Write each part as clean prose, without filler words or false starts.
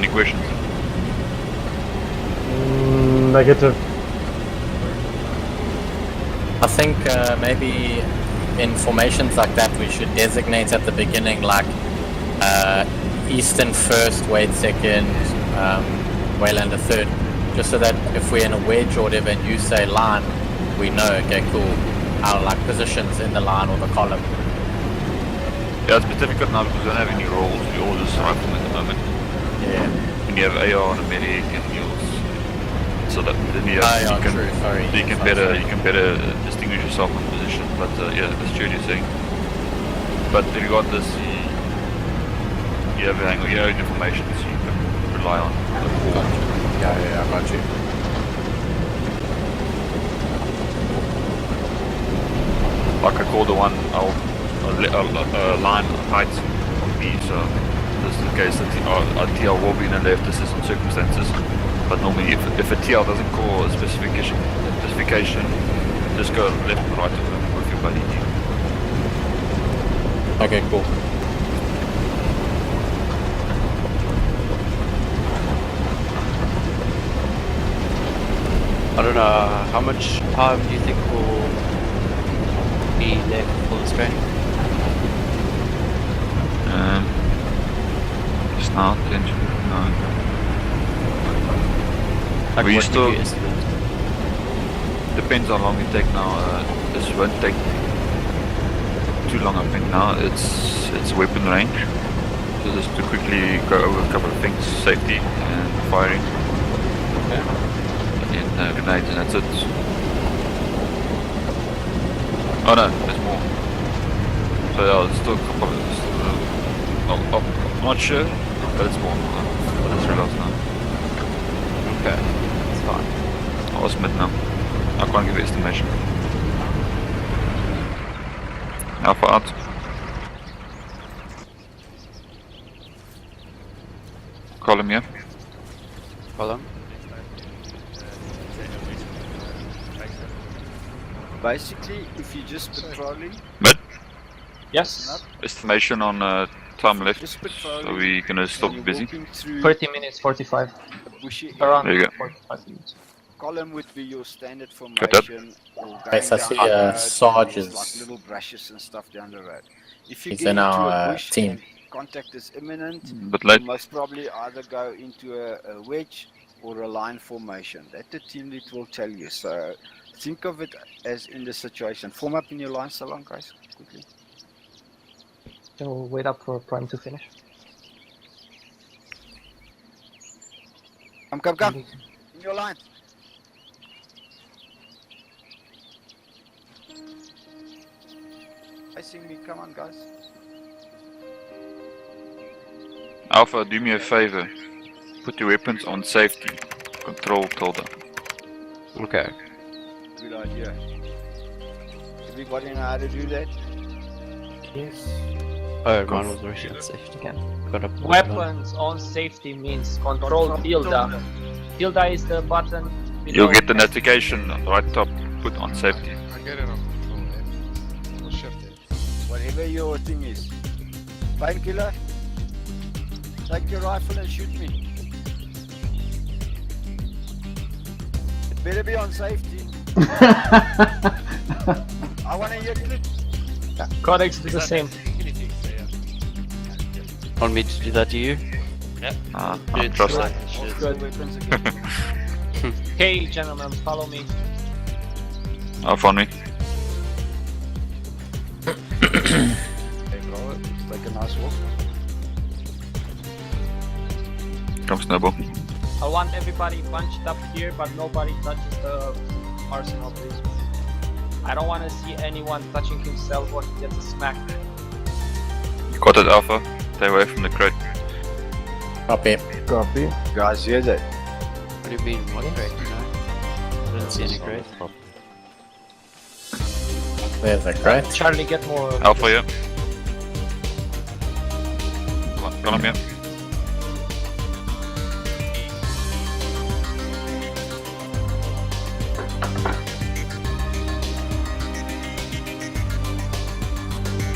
Any questions? Negative. I think maybe in formations like that we should designate at the beginning like Eastern first, Wade second, Waylander third, just so that if we're in a wedge or whatever and you say line, we know, okay, cool, our like positions in the line or the column. Yeah, it's difficult now because we don't have any roles. We all just rifle at the moment. Yeah. And you have AR and a medic and heals. So that then you can better distinguish yourself on position. But yeah, that's true you're saying. But regardless, you have your own information, so you can rely on. Yeah, I got you. Like I called the one line height on B, so this is the case that our TL will be in a left assistant circumstances. But normally if a TL doesn't call a specification, just go left and right with your buddy. Okay, cool. I don't know, how much time do you think will be left for this training? Just now, 10 to 9. Like we what still would you estimate? depends how long it take now. This won't take too long. I think now it's weapon range. So just to quickly go over a couple of things: safety and firing. Okay. And grenades, and that's it. Oh no, there's more. So yeah, it's still a couple of. I'm not sure, but it's more. But it's realized now. Okay, that's fine. I'll submit now. I can't give an estimation. Alpha out. Column, yeah. Column. Basically, if you're just patrolling, Mid. Yes. Estimation on time left. just patrolling, So we're gonna stop and you're busy. walking through 30 minutes, 45. a bushy Around There you go. 45 minutes. column would be your standard Got that. formation. Or Yes, going I see, down the road, Sarge there's is- like little brushes and stuff down the road. If you He's get in into our, a bush team. and contact is imminent, But late. you must probably either go into a wedge or a line formation. That the team lead will tell you. So think of it as in the situation. Form up in your line so long, guys, quickly. Then we'll wait up for Prime to finish. Come. In your line. Facing me, come on, guys. Alpha, do me a favor. Put your weapons on safety. Control tilde. Okay. Good idea. Everybody know how to do that? Yes. Oh, mine was already on safety. Again. Got a Weapons on safety means control tilde. Tilde is the button. You'll below. get the notification right top. Put on safety. I get it on control, yeah. We'll shift it. Whatever your thing is. Painkiller, take your rifle and shoot me. It better be on safety. I want to hear clip. Codex is the same. Want me to do that to you? I It's trust right. it. All Shit. the weapons again. Okay, gentlemen, follow me. Alpha on me. Hey bro, let's take a nice walk. Come snowball. I want everybody bunched up here, but nobody touches the arsenal, please. I don't want to see anyone touching himself or he gets a smack. Got it, Alpha. Stay away from the crate. Copy. Copy. Guys, hear that? What do you mean? What crate? No? I didn't see any crate. There's a crate. Charlie, get more. Alpha, yeah. Column, yeah.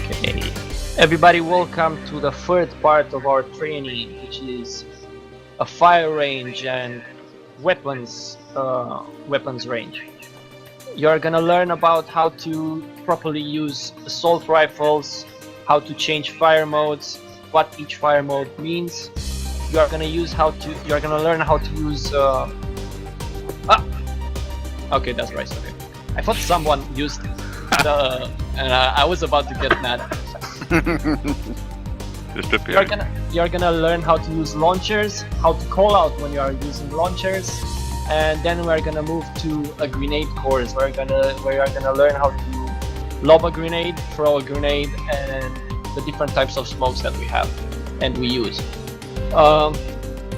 Okay. Everybody, welcome to the third part of our training, which is a fire range and weapons range. You're gonna learn about how to properly use assault rifles, how to change fire modes, what each fire mode means. You're gonna learn how to use okay, that's right. Okay, I thought someone used the and I was about to get mad. Just prepare. You're gonna learn how to use launchers, how to call out when you are using launchers, and then we're gonna move to a grenade course. Where you're gonna learn how to lob a grenade, throw a grenade, and the different types of smokes that we have and we use.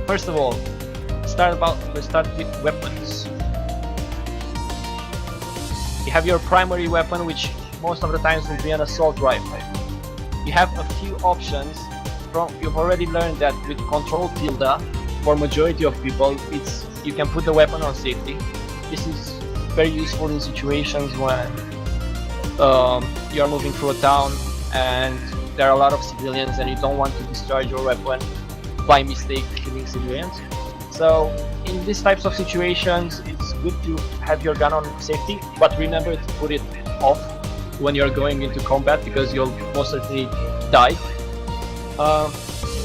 First of all, let's start with weapons. You have your primary weapon, which most of the times will be an assault rifle. You have a few options. You've already learned that with control tilde, for majority of people, you can put the weapon on safety. This is very useful in situations when you're moving through a town and there are a lot of civilians and you don't want to discharge your weapon by mistake killing civilians. So in these types of situations, it's good to have your gun on safety, but remember to put it off when you're going into combat because you'll most certainly die.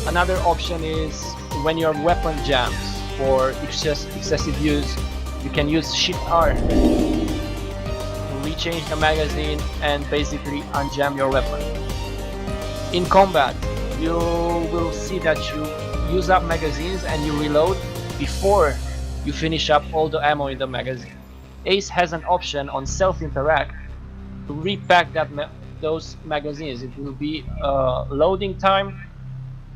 Another option is when your weapon jams for excessive use, you can use Shift R to rechange the magazine and basically unjam your weapon. In combat, you will see that you use up magazines and you reload before you finish up all the ammo in the magazine. Ace has an option on self-interact to repack those magazines. It will be loading time,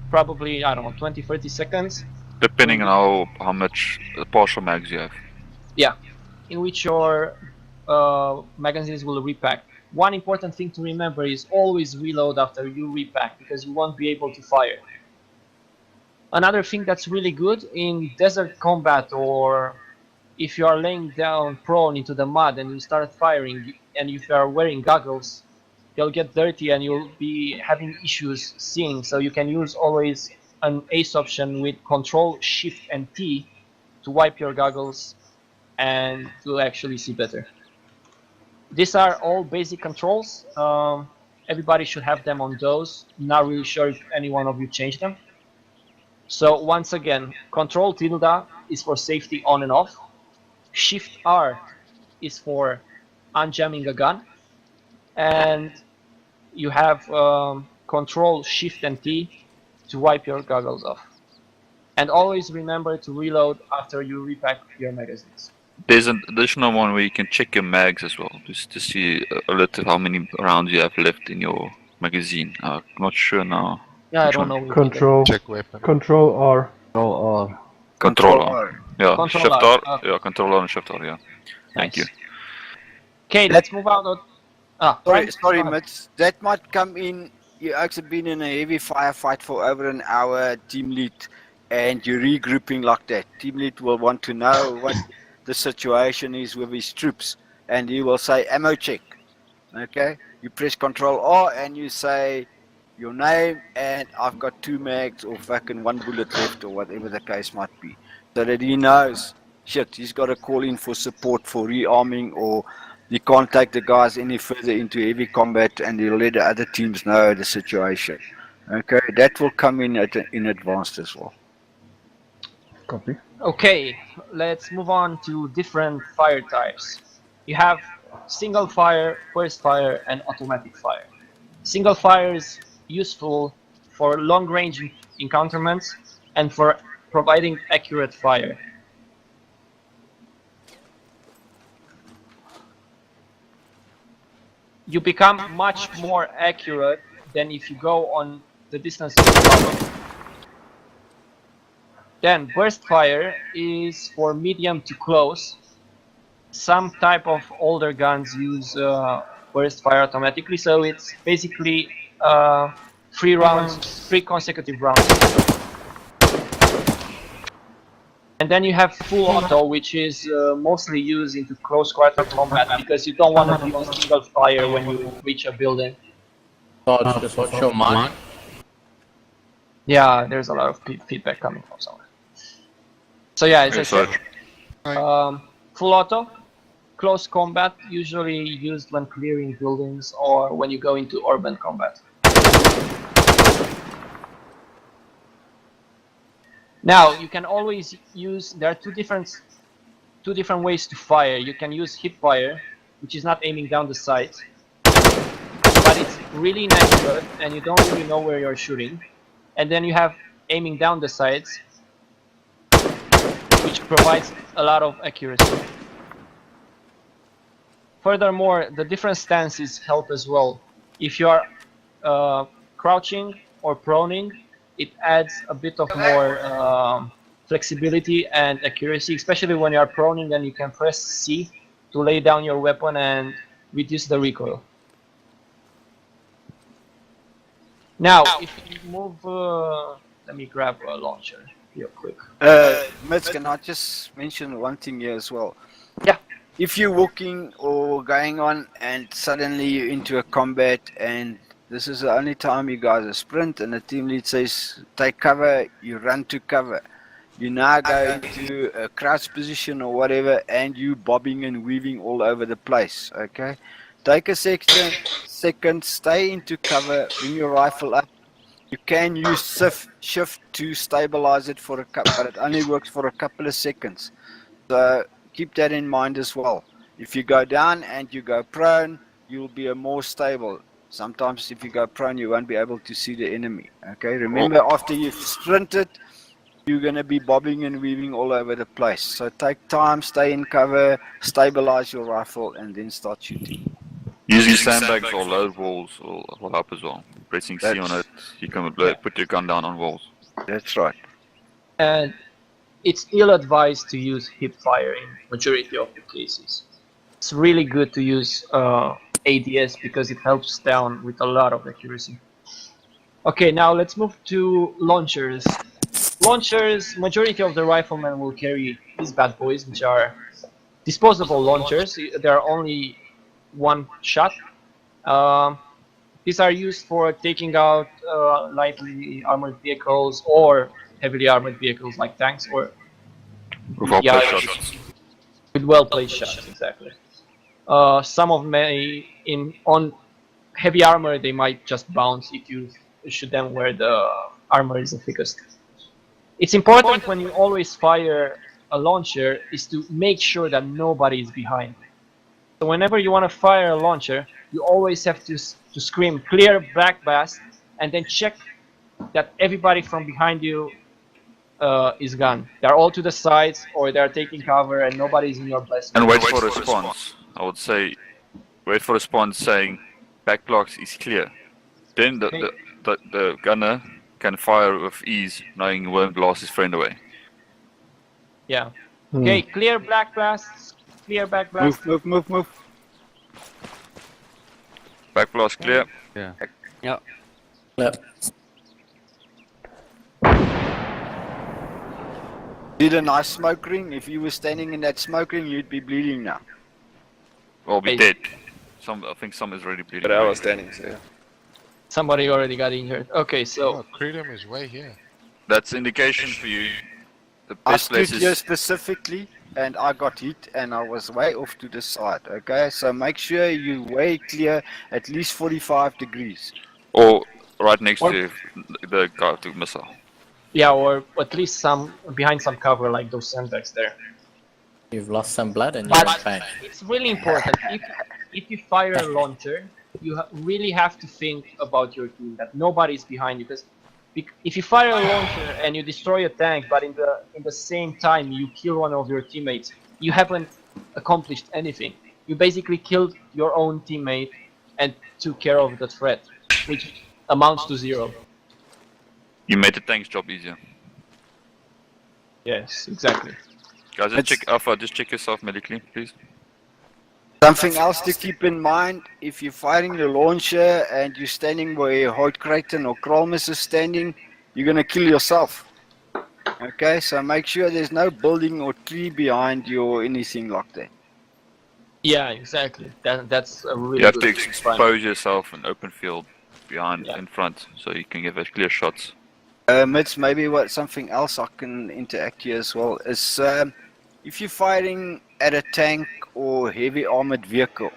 probably, I don't know, 20-30 seconds. Depending on how much partial mags you have. Yeah, in which your magazines will repack. One important thing to remember is always reload after you repack because you won't be able to fire. Another thing that's really good in desert combat, or if you are laying down prone into the mud and you start firing, and if you are wearing goggles, they'll get dirty and you'll be having issues seeing. So you can use always an Ace option with Control, Shift, and T to wipe your goggles and to actually see better. These are all basic controls. Everybody should have them on those. Not really sure if any one of you changed them. So once again, Control tilde is for safety on and off. Shift R is for unjamming a gun. And you have Control, Shift, and T to wipe your goggles off. And always remember to reload after you repack your magazines. There's an additional one where you can check your mags as well, just to see a little how many rounds you have left in your magazine. I'm not sure now. Yeah, I don't know. Control. Check weapon. Control R. Control R. Yeah, Control Shift R. R. Okay. Yeah, Control R and Shift R. Yeah. Thank you. Okay, let's move on. Sorry, Mitch. That might come in. You actually been in a heavy firefight for over an hour, team lead, and you're regrouping like that. Team lead will want to know what the situation is with his troops, and he will say ammo check. Okay, you press Control R and you say your name and I've got 2 mags or fucking 1 bullet left or whatever the case might be, so that he knows shit, he's got to call in for support for rearming, or he can't take the guys any further into heavy combat, and he'll let the other teams know the situation. Okay, that will come in in advance as well. Copy. Okay, let's move on to different fire types. You have single fire, burst fire, and automatic fire. Single fire is useful for long range encounterments and for providing accurate fire. You become much more accurate than if you go on the distance you cover. Then burst fire is for medium to close. Some type of older guns use burst fire automatically, so it's basically 3 consecutive rounds. And then you have full auto, which is mostly used into close quarter combat because you don't want to be on single fire when you reach a building. Dodge, just watch your mark. Yeah, there's a lot of feedback coming from somewhere. So yeah, as I So said, full auto, close combat, usually used when clearing buildings or when you go into urban combat. Now you can always use. There are two different ways to fire. You can use hip fire, which is not aiming down the sights, but it's really inaccurate and you don't really know where you're shooting. And then you have aiming down the sights, which provides a lot of accuracy. Furthermore, the different stances help as well. If you are crouching or proning, it adds a bit of more flexibility and accuracy, especially when you are proning and you can press C to lay down your weapon and reduce the recoil. Now, if you move, let me grab a launcher real quick. Mitch, can I just mention one thing here as well? Yeah. If you're walking or going on and suddenly you're into a combat and this is the only time you guys are sprint and the team lead says take cover, you run to cover. You now go into a crouch position or whatever and you bobbing and weaving all over the place, okay? Take a second, stay into cover, bring your rifle up. You can use shift to stabilize it for a couple, but it only works for a couple of seconds. So keep that in mind as well. If you go down and you go prone, you'll be more stable. Sometimes if you go prone, you won't be able to see the enemy. Okay, remember after you've sprinted, you're going to be bobbing and weaving all over the place. So take time, stay in cover, stabilize your rifle, and then start shooting. using sandbags or load walls will help as well. Pressing C on it, you can put your gun down on walls. That's right. And it's ill-advised to use hip fire in majority of the cases. It's really good to use ADS because it helps down with a lot of accuracy. Okay, now let's move to launchers. Launchers, majority of the riflemen will carry these bad boys, which are disposable launchers. They are only one shot. These are used for taking out lightly armored vehicles or heavily armored vehicles like tanks or With well-placed shots. with well-placed shots, exactly. Some of them on heavy armor they might just bounce if you shoot them where the armor is the thickest. It's important when you always fire a launcher is to make sure that nobody is behind. So whenever you want to fire a launcher, you always have to scream clear black blast and then check that everybody from behind you is gone. They're all to the sides or they're taking cover and nobody's in your blast. And wait for a response. I would say, wait for a response saying back blocks is clear. Then the gunner can fire with ease, knowing he won't blast his friend away. Yeah. Okay, clear black blast, clear back blast. Move. Back blast clear. Yeah. Yep. Did a nice smoke ring. If you were standing in that smoke ring, you'd be bleeding now. Or be dead. I think some is already bleeding. But I was standing, so yeah. Somebody already got injured. Okay, so Oh, Freedom is way here. That's indication for you. The I best stood place here is specifically and I got hit and I was way off to the side, okay? So make sure you way clear at least 45 degrees. or right next to the guided missile. yeah, or at least some behind some cover like those sandbags there. You've lost some blood and you're in But pain. it's really important. If you fire a launcher, you really have to think about your team, that nobody's behind you. Because if you fire a launcher and you destroy a tank, but in the same time you kill one of your teammates, you haven't accomplished anything. You basically killed your own teammate and took care of the threat, which amounts to 0. You made the tank's job easier. Yes, exactly. Guys, just check Alpha, just check yourself medically, please. Something else to keep in mind, if you're firing the launcher and you're standing where Hoyt Creighton or Krolmus is standing, you're going to kill yourself. Okay, so make sure there's no building or tree behind you or anything like that. Yeah, exactly. That's a really You have good to experiment. expose yourself in open field behind, Yeah. in front, so you can give us clear shots. Mitch, maybe something else I can interact here as well is if you're firing at a tank or heavy armored vehicle,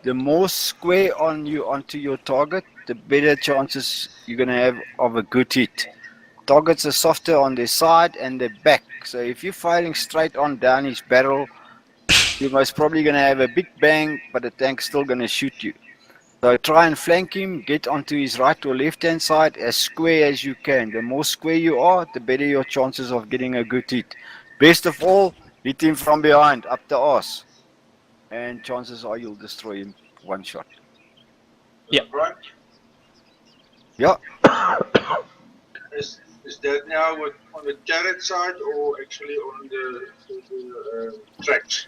the more square onto your target, the better chances you're gonna have of a good hit. Targets are softer on their side and their back, so if you're firing straight on down his barrel, you're most probably gonna have a big bang, but the tank's still gonna shoot you. So try and flank him, get onto his right or left hand side as square as you can. The more square you are, the better your chances of getting a good hit. Best of all, hit him from behind, up the arse. And chances are you'll destroy him one shot. Yeah. Right? Yeah, Is that now on the turret side or actually on the tracks?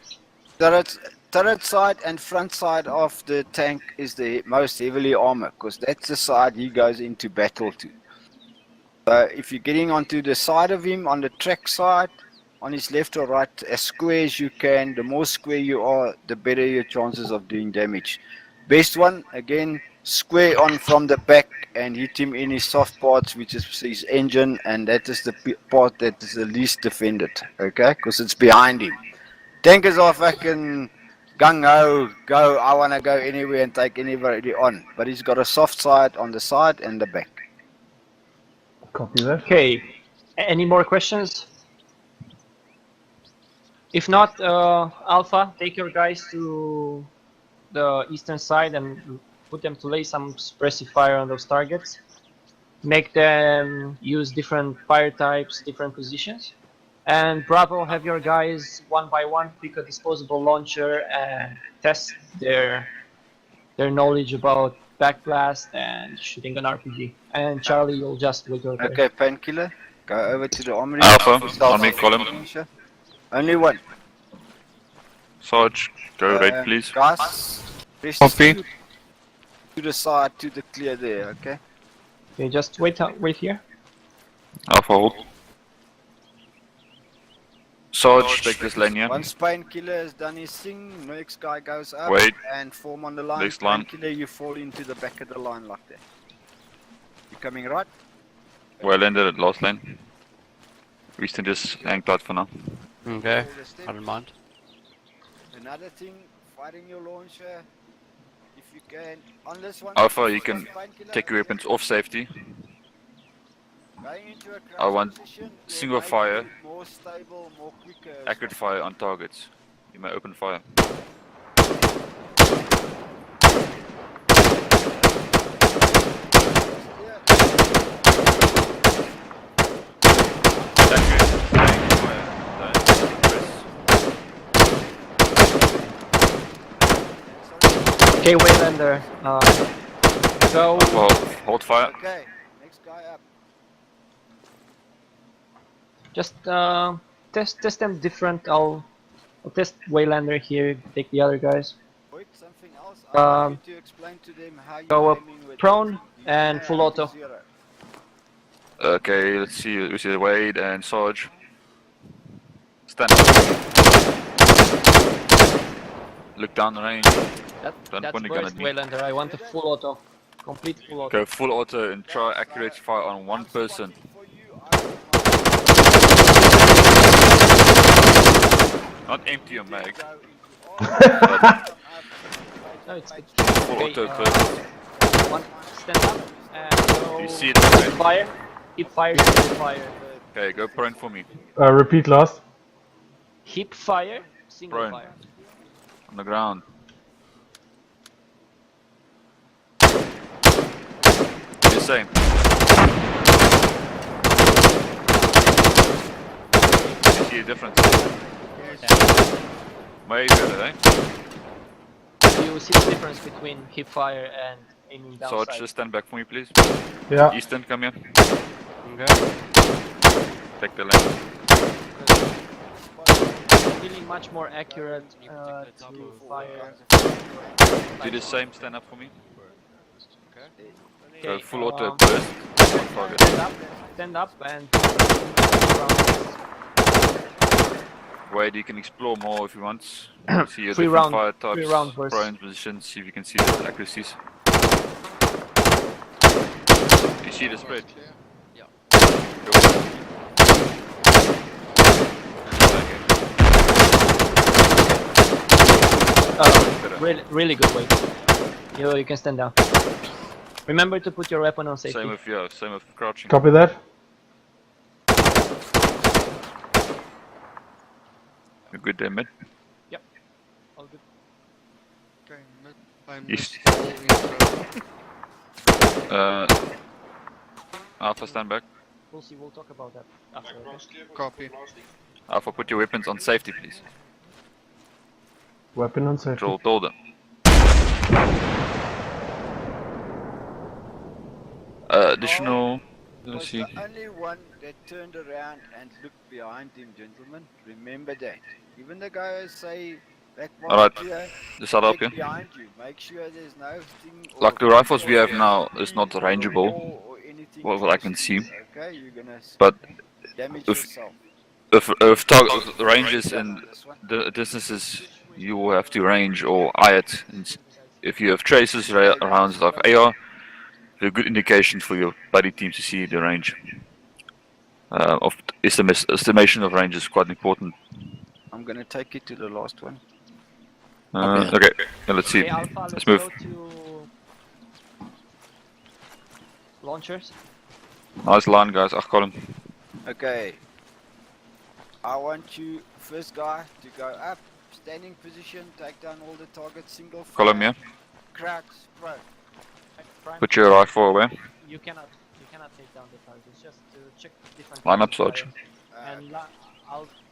turret side and front side of the tank is the most heavily armored, because that's the side he goes into battle to. So if you're getting onto the side of him, on the track side, on his left or right, as square as you can, the more square you are, the better your chances of doing damage. Best one, again, square on from the back and hit him in his soft parts, which is his engine, and that is the part that is the least defended, okay? Because it's behind him. Tankers are fucking gung-ho, go, I want to go anywhere and take anybody on. But he's got a soft side on the side and the back. Copy that. Okay. Any more questions? If not, Alpha, take your guys to the eastern side and put them to lay some suppressive fire on those targets. Make them use different fire types, different positions. And Bravo, have your guys one by one pick a disposable launcher and test their knowledge about backblast and shooting an RPG. And Charlie, you'll just wait your turn. Okay, Painkiller, go over to the armory. Alpha, on me, column. Only one. Sarge, go right, please. Guys, rest Copy. to the side, to the clear there, okay? Okay, just wait here. Alpha, hold. Sarge, take this lane here. Once Painkiller has done his thing, next guy goes up Wait. and form on the line. Next line. Painkiller, you fall into the back of the line like that. You coming right? Well ended at last lane. We can just hang tight for now. Okay, Hold a step. I don't mind. Another thing, firing your launcher, if you can, on this one. Alpha, you can Painkiller, take your weapons off safety. going into a I want position will single make fire. you more stable, more quicker. as Accurate well. fire on targets. You may open fire. Okay, Waylander, go. Hold fire. Okay, next guy up. Just test them different. I'll test Waylander here. Take the other guys. Wait, something else. I Um, want you to explain to them how you go up aiming with prone the and zero full auto. zero. Okay, let's see. We see Wade and Sarge. Stand up. Look down the range. Don't That's point the gun burst, at me. Waylander. I want a full auto. Complete full auto. Go full auto and try accurate fire on one person. For you, Not empty your mag. go into No, it's good. Full Okay, auto first. one, stand up and go. You see it already. Fire. Keep fire. Keep fire. Okay, go prone for me. Repeat last. Hip fire. Single Prone. fire. On the ground. The same. You see a difference? Way better, eh? You see the difference between hip fire and aiming down Sarge, sight. just stand back for me, please. Yeah. Easton, come here. Okay. Take the lane. Feeling much more accurate to fire. Do the same, stand up for me. Go Okay, full auto burst. One target. stand up and Wade, you can explore more if you want. See your Three different round- fire types, three round burst. prone positions, see if you can see the accuracies. You see the spread? Clear. Really good weight. You can stand down. Remember to put your weapon on safety. Same with crouching. Copy that. You're good there, mid. All good. Okay, mid. I'm East. all intro. Alpha, stand back. We'll see. We'll talk about that after. Okay? Copy. Alpha, put your weapons on safety, please. Weapon on safety. Control, told them. Additional. Let's Was see. the only one that turned around and looked behind him, gentlemen. Remember that. Even the guys say back Alright, here, this I'll help check you. behind you. Make sure there's no thing or Like the rifles we have or now is not tree or rangeable, wall or anything what I close can to see. you, okay, you're gonna But damage if- yourself. if target ranges and This one. the distances you will have to range or eye it. And if you have traces around like AR, a good indication for your buddy team to see the range. Of estimation of range is quite important. I'm gonna take it to the last one. Okay, yeah, let's see. Okay, Alpha. Let's Let's move. go to launchers. Nice line, guys. Ach, column. Okay. I want you, first guy, to go up, standing position, take down all the targets, single fire, Column, yeah. crouch, throw. Prime. Put your rifle away. You cannot take down the targets. Just to check different. Line up, types of Sarge. fire. And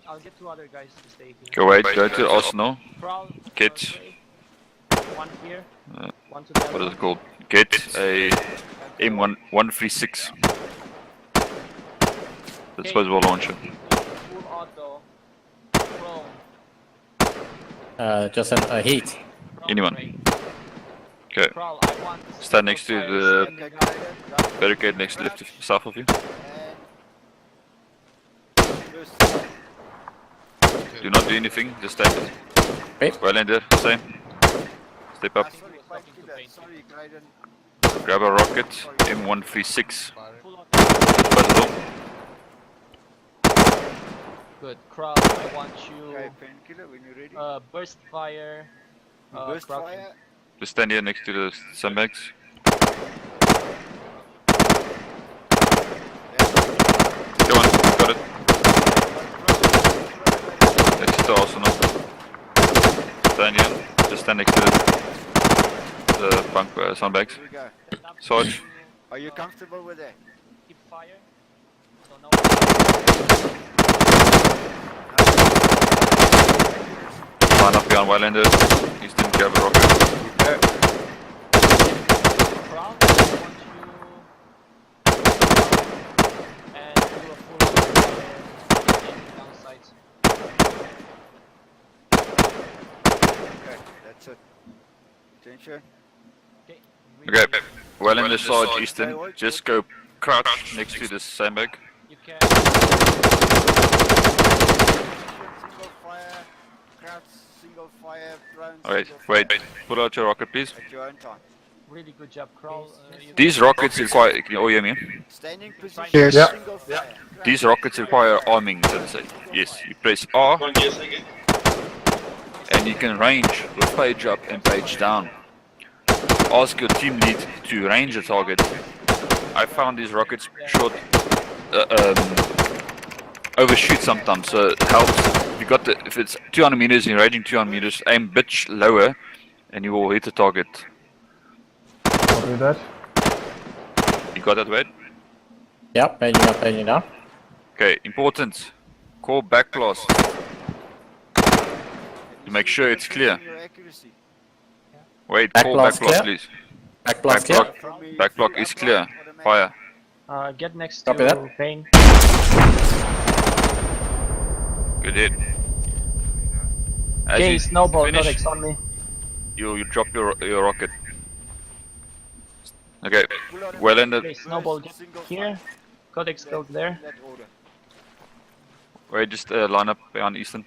I'll get two other guys to stay here. Go wait, go to Arsenal. Crawl. Get. Okay. One here. Uh, One to the What other is it called? Get a M136. Disposable launcher. Full auto. Prone. Just a heat. Prone Anyone. break. Okay. Crawl. I want Stand next to fire the standing Okay, up. Graydon, barricade next to left south of you. and first, Do not do anything, just stand it. Wait. Well in there, same. Step up, sorry, painkiller, sorry, Graydon. grab a rocket, M136. Fire. Full auto. Disposable. Good. Crawl. I want you. Okay, painkiller, when you're ready. Burst fire. Burst crouching. fire. Just stand here next to the sandbags. Go on, got it. Next to Arsenal. Stand here. Just stand next to the bunk sandbags. Here we go. Sarge, Are you comfortable with that? Keep fire. So no. line up behind Waylander. Easton, grab a rocket. Crawl. I want you. And do a full fire. Down sights. Okay, that's it. Attention. Okay. Okay, Waylander, Sarge, Easton, just go crouch next to this sandbag. You can. Single fire, crouch, single fire, prone, Alright, single wait, fire. pull out your rocket, please. At your own time. Really good job, Crawl. These rockets require, can you all hear me? Standing position, Yes. Yeah. single fire. crouch. These rockets require arming, so to say. Yes, you press R One yes again. and you can range with page up and page down. Ask your team lead to range a target. I found these rockets short, overshoot sometimes, so it helps. If you got the, if it's 200 meters, you're ranging 200 meters, aim a bit lower, and you will hit the target. Copy that. You got that, Wade? Yep, paging up, paging down. Okay, important. Call back blast. To make sure it's clear. Your accuracy. Wait, Back call blast back blast, clear? please. Back blast Back here. block. From me, Back block free is up clear. automatic. Fire. Get next Copy to that. Payne. Good hit. As Okay, you snowball, finish, Codex on me. you drop your rocket. Okay, Pull out well ended. Okay, snowball, get single here. fire. Codex goes there. In that order. Wait, just line up behind Easton.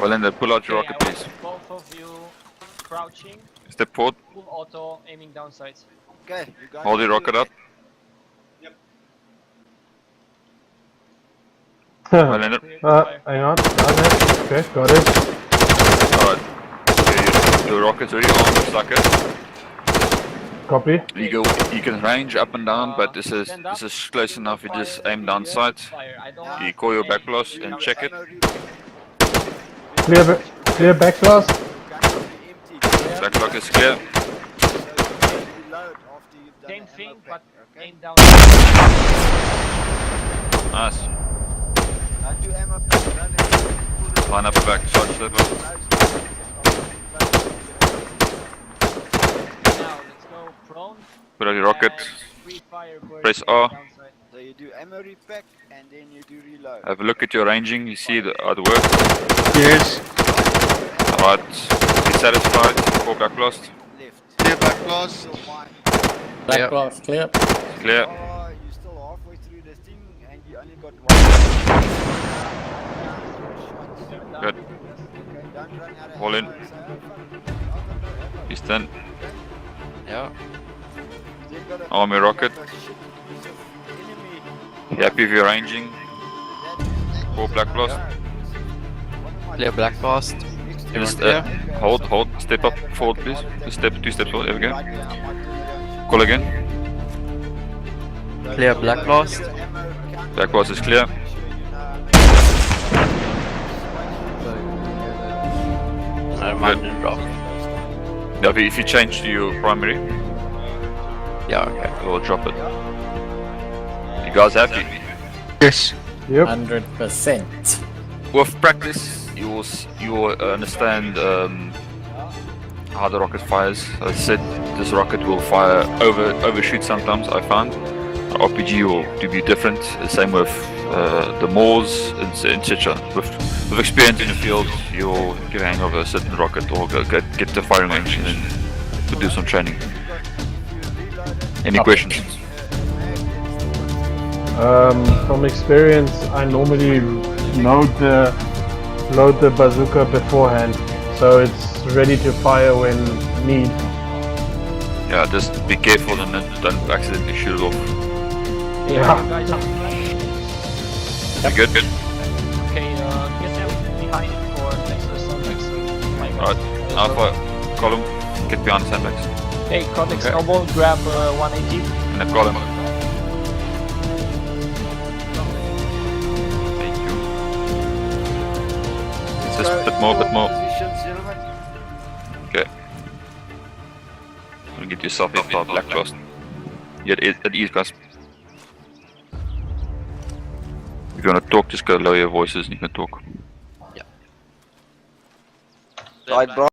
Well ended. Pull out your Okay, rocket, I please. want both of you crouching, Step forward. full auto, aiming down sights. Okay, you got Hold it. your rocket up. Well ended. Clear to fire. Hang on. Okay, got it. the rocket's already on the sucker. Copy. You can range up and down, but this is close enough. You just aim down sight. You call your back blast and check it. Clear back blast. Back block is clear. Same thing, but aim down. Nice. And do ammo. Line up the back. Charge that one. Now let's go prone. Put out your rocket. Free fire burst Press R. downside. So you do ammo repack and then you do reload. Have a look at your ranging. You see how it works. Yes. Alright. Be satisfied. Call back blast. Left. Clear back blast. So mine. Black Yep. blast clear. Clear. Oh, you're still halfway through the thing and you only got one. Good. Okay, don't run out of All in. ammo, so, He's done. Yeah. you've got a- Army rocket. enemy. Happy with your ranging. Call black blast. Clear black blast. Just clear? hold. Step up forward, please. Just step 2 steps forward. There we go. Call again. Clear black blast. Black blast is clear. Mine didn't drop. Now, if you change to your primary, Yeah, okay. it will drop it. You guys happy? Yes. Yep. 100%. With practice, you will understand how the rocket fires. As I said, this rocket will fire overshoot sometimes. I found RPG will be different. The same with the Moors, etc. With experience in the field, you'll get a hang of a certain rocket or get the firing range and then do some training. Any questions? From experience, I normally load the bazooka beforehand, so it's ready to fire when need. Yeah, just be careful and don't accidentally shoot it off. Yeah. Guys, You good? okay, get everything behind for Nexus on Nexus. Alright, Alpha, column, get behind the sandbags. Hey, Codex Okay. Noble, grab 180. And then column. Thank you. Just a bit more. Okay. Get yourself in for black blast. Yeah, at ease, guys. If you want to talk, just go lower your voices and you can talk. Right, bro.